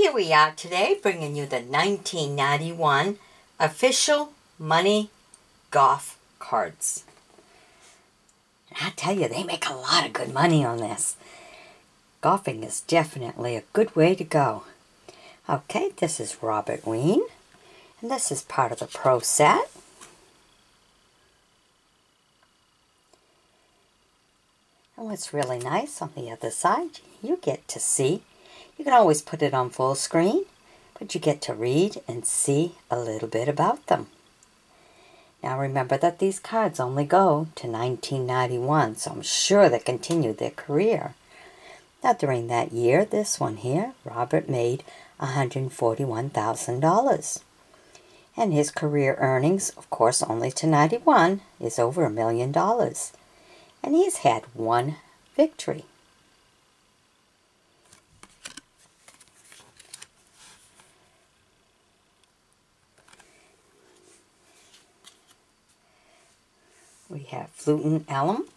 Here we are today bringing you the 1991 official money golf cards. And I tell you, they make a lot of good money on this. Golfing is definitely a good way to go. Okay, this is Robert Wien, and this is part of the Pro set. And what's really nice on the other side, you get to see. You can always put it on full screen, but you get to read and see a little bit about them. Now remember that these cards only go to 1991, so I'm sure they continued their career. Now during that year, this one here, Robert made $141,000. And his career earnings, of course only to 91, is over $1 million. And he's had one victory. We have Flutin' Alum.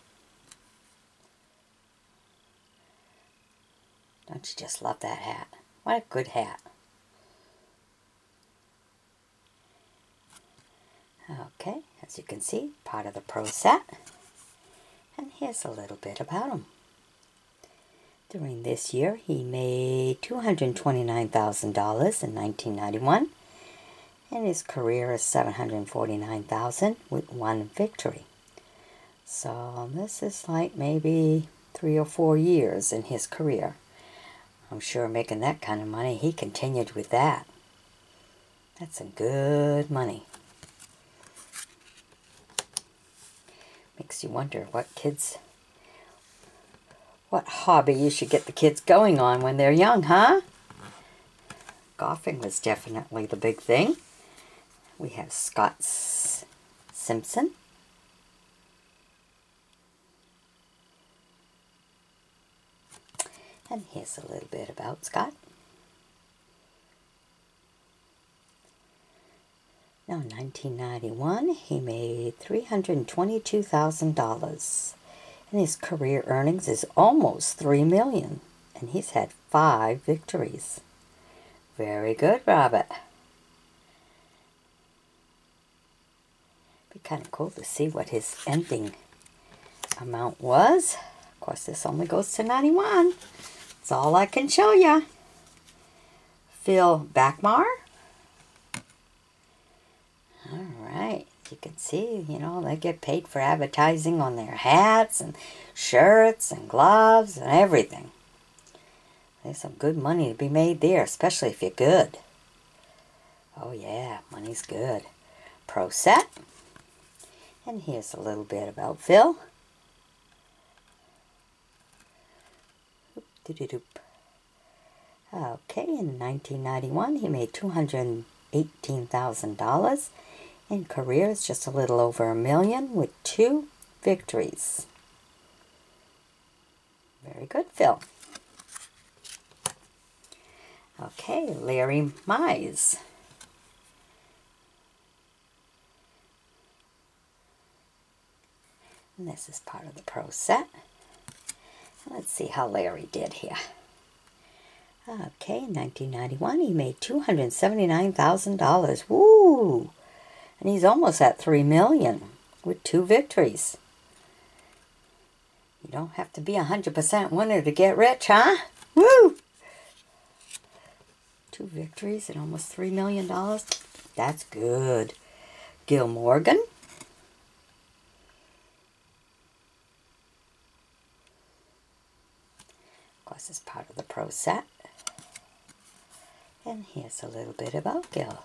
Don't you just love that hat? What a good hat. Okay, as you can see, part of the Pro set. And here's a little bit about him. During this year, he made $229,000 in 1991. And his career is $749,000 with one victory. So this is like maybe 3 or 4 years in his career. I'm sure making that kind of money, he continued with that. That's some good money. Makes you wonder what hobby you should get the kids going on when they're young, huh? Golfing was definitely the big thing. We have Scott Simpson. And here's a little bit about Scott. Now in 1991, he made $322,000. And his career earnings is almost $3 million. And he's had 5 victories. Very good, Robert. Be kind of cool to see what his ending amount was. Of course, this only goes to 91. That's all I can show you. Phil Backmar. All right. You can see, you know, they get paid for advertising on their hats and shirts and gloves and everything. There's some good money to be made there, especially if you're good. Oh yeah, money's good. Pro set. And here's a little bit about Phil. Okay, in 1991, he made $218,000. In career is just a little over $1 million with 2 victories. Very good, Phil. Okay, Larry Mize. And this is part of the Pro set. Let's see how Larry did here. Okay, in 1991, he made $279,000. Woo! And he's almost at $3 million with 2 victories. You don't have to be 100% winner to get rich, huh? Woo! 2 victories and almost $3 million. That's good. Gil Morgan. Of course, it's part of the Pro set. And here's a little bit about Gil.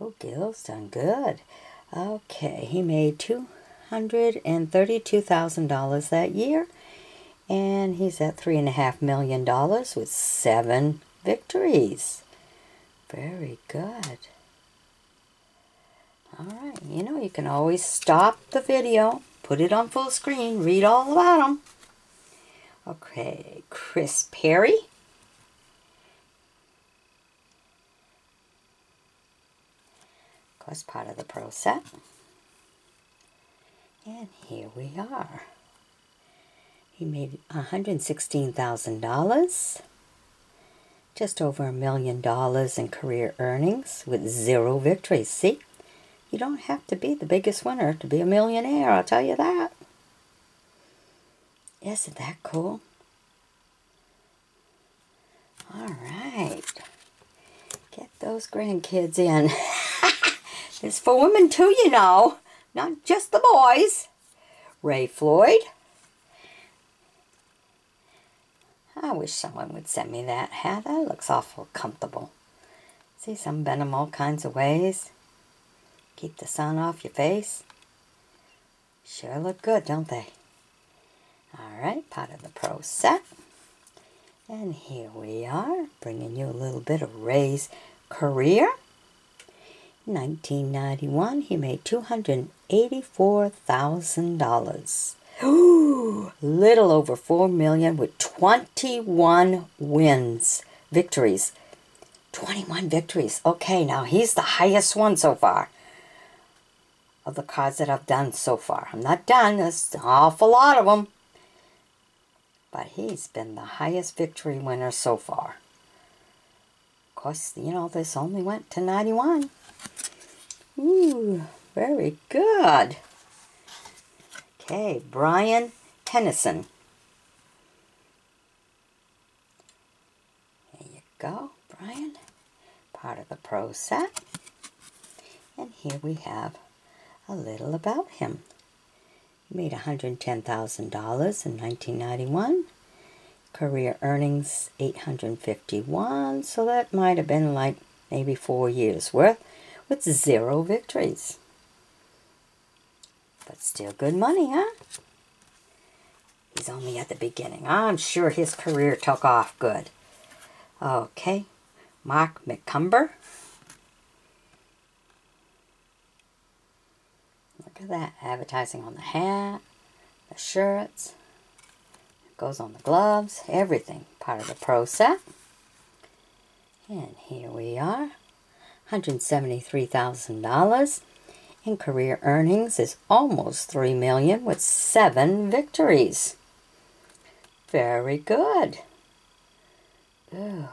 Oh, Gil's done good. Okay, he made $232,000 that year. And he's at $3.5 million with 7 victories. Very good. Alright, you know, you can always stop the video, put it on full screen, read all about them. Okay, Chris Perry. Of course, part of the Pro set. And here we are. He made $116,000. Just over $1 million in career earnings with 0 victories. See? You don't have to be the biggest winner to be a millionaire, I'll tell you that. Isn't that cool? All right. Get those grandkids in. It's for women too, you know. Not just the boys. Ray Floyd. I wish someone would send me that hat. That looks awful comfortable. See, some bend them all kinds of ways. Keep the sun off your face. Sure look good, don't they? Alright, part of the pro set. And here we are, bringing you a little bit of Ray's career. In 1991, he made $284,000. Ooh, little over $4 million with 21 wins, victories. 21 victories. Okay, now he's the highest one so far of the cards that I've done so far. I'm not done. There's an awful lot of them. But he's been the highest victory winner so far. Of course, you know, this only went to 91. Ooh, very good. Okay, Brian Tennyson. There you go, Brian. Part of the pro set. And here we have a little about him. He made $110,000 in 1991. Career earnings $851, so that might have been like maybe 4 years worth, with 0 victories. But still good money, huh? He's only at the beginning. I'm sure his career took off good. Okay, Mark Mccumber. Look at that, advertising on the hat, the shirts, it goes on the gloves, everything. Part of the pro set. And here we are, $173,000 in career earnings is almost $3 million with 7 victories. Very good. Ooh,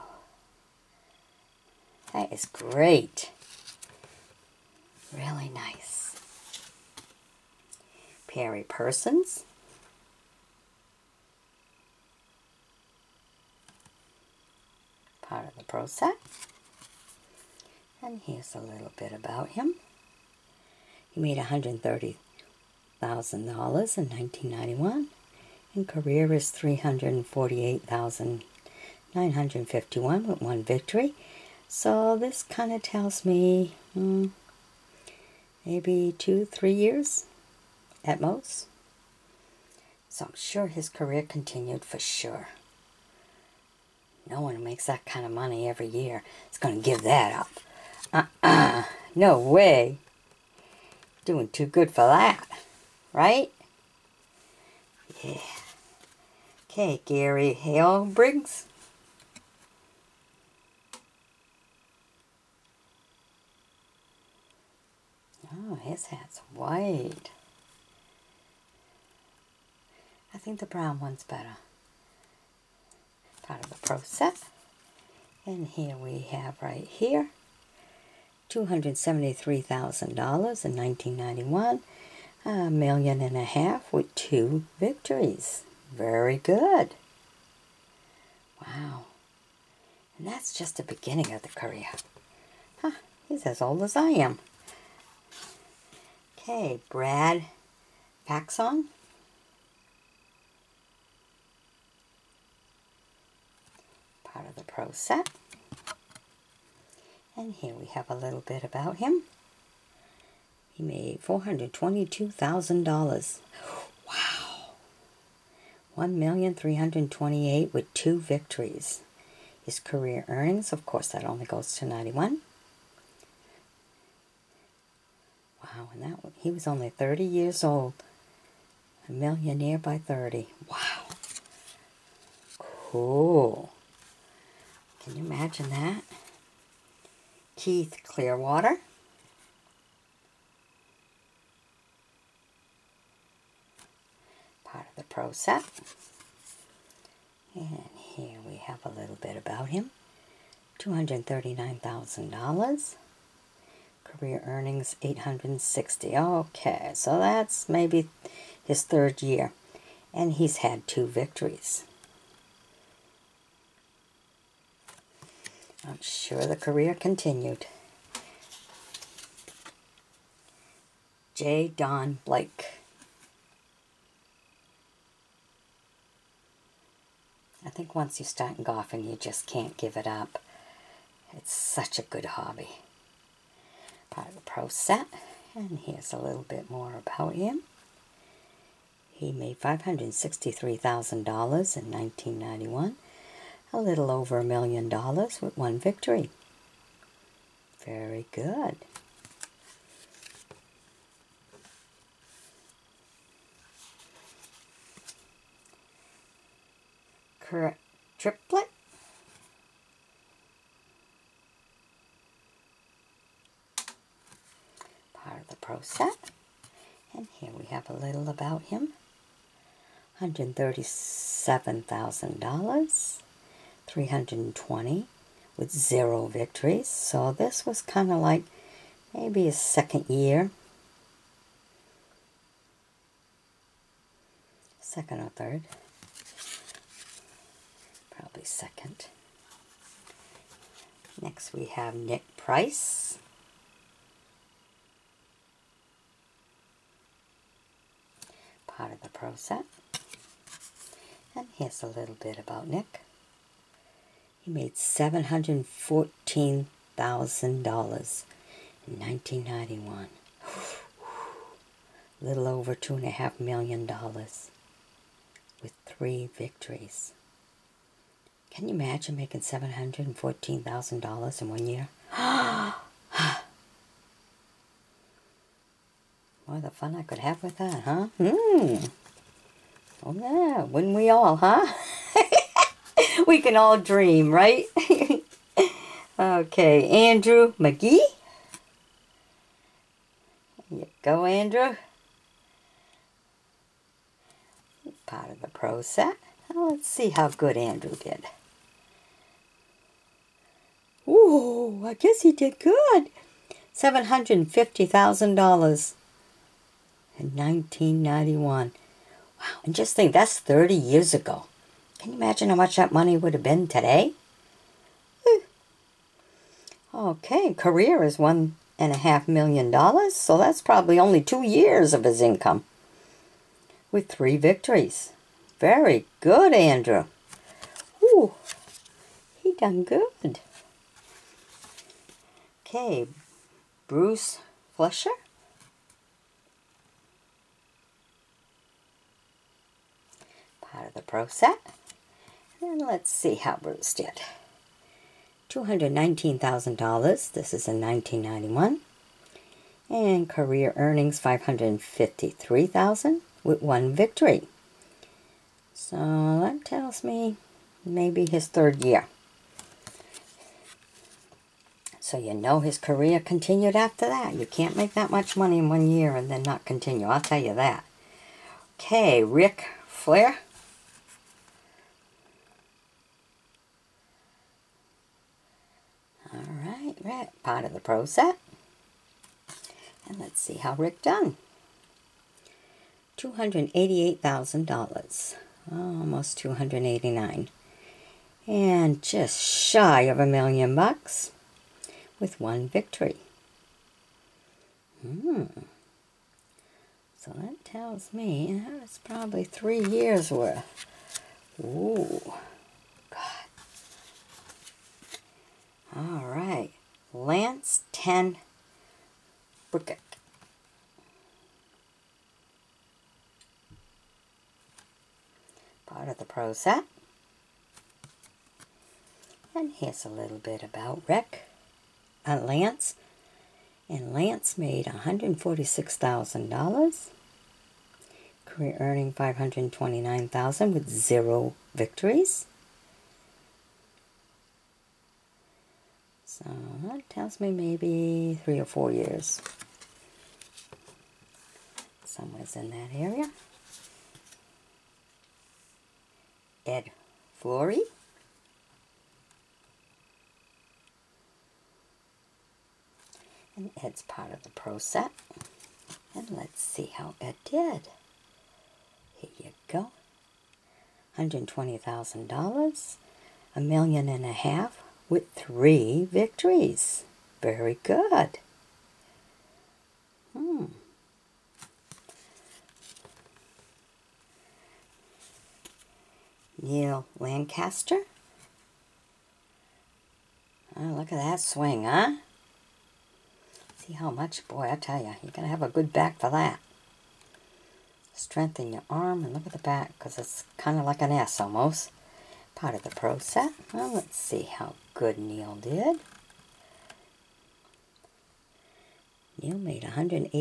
that is great. Really nice. Perry Persons. Part of the pro set. And here's a little bit about him. He made $130,000 in 1991. And career is $348,951 with 1 victory. So this kind of tells me maybe 2-3 years at most. So I'm sure his career continued for sure. No one who makes that kind of money every year is going to give that up. No way. Doing too good for that, right? Yeah. Okay, Gary Hale Briggs. Oh, his hat's white. I think the brown one's better. Part of the pro set. And here we have right here $273,000 in 1991, $1.5 million with 2 victories. Very good. Wow. And that's just the beginning of the career. Huh, he's as old as I am. Okay, Brad Paxon. Part of the pro set. And here we have a little bit about him. He made $422,000. Wow. $1,328,000 with 2 victories. His career earnings, of course, that only goes to 91. Wow, and that one, he was only 30 years old. A millionaire by 30. Wow. Cool. Can you imagine that? Keith Clearwater. Part of the pro set. And here we have a little bit about him. $239,000. Career earnings, $860. Okay, so that's maybe his third year. And he's had 2 victories. I'm sure the career continued. J. Don Blake. I think once you start golfing, you just can't give it up. It's such a good hobby. Part of the pro set. And here's a little bit more about him. He made $563,000 in 1991. A little over $1 million with 1 victory. Very good. Triplet. Part of the pro set. And here we have a little about him. $137,000. 320 with 0 victories. So this was kind of like maybe his second year. Second or third. Probably second. Next we have Nick Price. Part of the pro set. And here's a little bit about Nick. He made $714,000 in 1991. A little over $2.5 million with 3 victories. Can you imagine making $714,000 in 1 year? What the fun I could have with that, huh? Oh yeah, wouldn't we all, huh? We can all dream, right? Okay, Andrew Mcgee. There you go, Andrew. Part of the pro set. Now let's see how good Andrew did. Ooh, I guess he did good. $750,000 in 1991. Wow, and just think, that's 30 years ago. Can you imagine how much that money would have been today? Okay, career is $1.5 million, so that's probably only 2 years of his income with 3 victories. Very good, Andrew. Ooh, he done good. Okay, Bruce Fletcher. Part of the pro set. And let's see how Bruce did. $219,000. This is in 1991. And career earnings $553,000 with 1 victory. So that tells me maybe his third year. So you know his career continued after that. You can't make that much money in 1 year and then not continue. I'll tell you that. Okay, Rick Flair. Alright, Rick, part of the pro set. And let's see how Rick done. $288,000. Almost $289,000. And just shy of $1 million with 1 victory. So that tells me that's probably 3 years worth. Ooh. All right, Lance 10 Burkett. Part of the pro set. And here's a little bit about Lance. And Lance made $146,000. Career earning $529,000 with 0 victories. So that tells me maybe 3 or 4 years. Somewhere's in that area. Ed Flory. And Ed's part of the pro set. And let's see how Ed did. Here you go. $120,000. $1.5 million with 3 victories. Very good. Neil Lancaster. Oh, look at that swing, huh? See how much, boy, I tell you, you gotta have a good back for that. Strengthen your arm and look at the back, because it's kind of like an S almost. Part of the pro set. Well, let's see how good Neil did. Neil made $180,000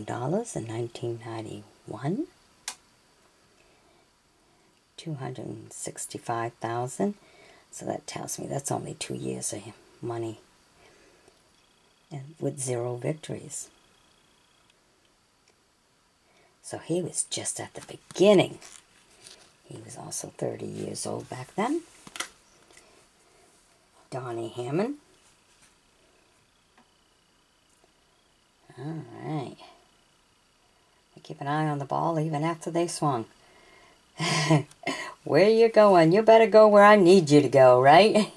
in 1991. $265,000. So that tells me that's only 2 years of money. And with 0 victories. So he was just at the beginning. He was also 30 years old back then. Donnie Hammond. All right. Keep an eye on the ball even after they swung. Where you going? You better go where I need you to go, right?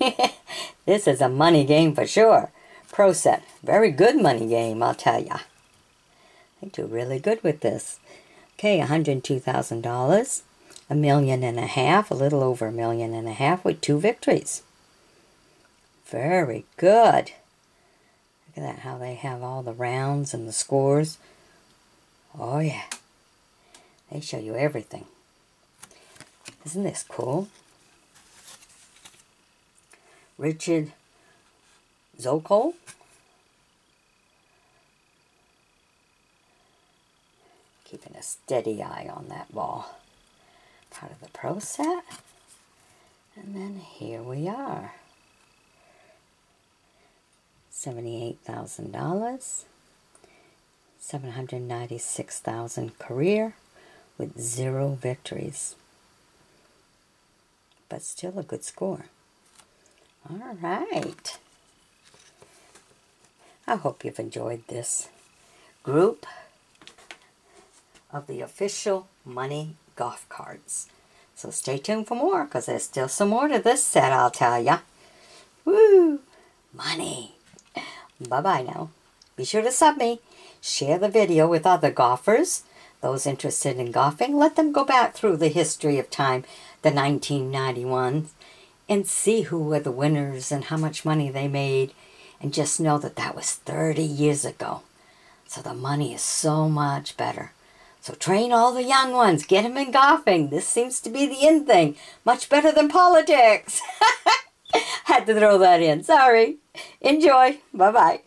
This is a money game for sure. Pro set. Very good money game, I'll tell ya. They do really good with this. Okay, $102,000. $1.5 million, a little over $1.5 million with 2 victories. Very good. Look at that, how they have all the rounds and the scores. Oh yeah. They show you everything. Isn't this cool? Richard Zokol. Keeping a steady eye on that ball. Part of the pro set. And then here we are. $78,000. $796,000 career with 0 victories. But still a good score. All right. I hope you've enjoyed this group of the official money golf cards. So stay tuned for more, because there's still some more to this set, I'll tell ya. Woo! Money. Bye-bye now. Be sure to sub me. Share the video with other golfers. Those interested in golfing, let them go back through the history of time, the 1991s, and see who were the winners and how much money they made. And just know that that was 30 years ago. So the money is so much better. So train all the young ones. Get them in golfing. This seems to be the in thing. Much better than politics. Had to throw that in. Sorry. Enjoy. Bye-bye.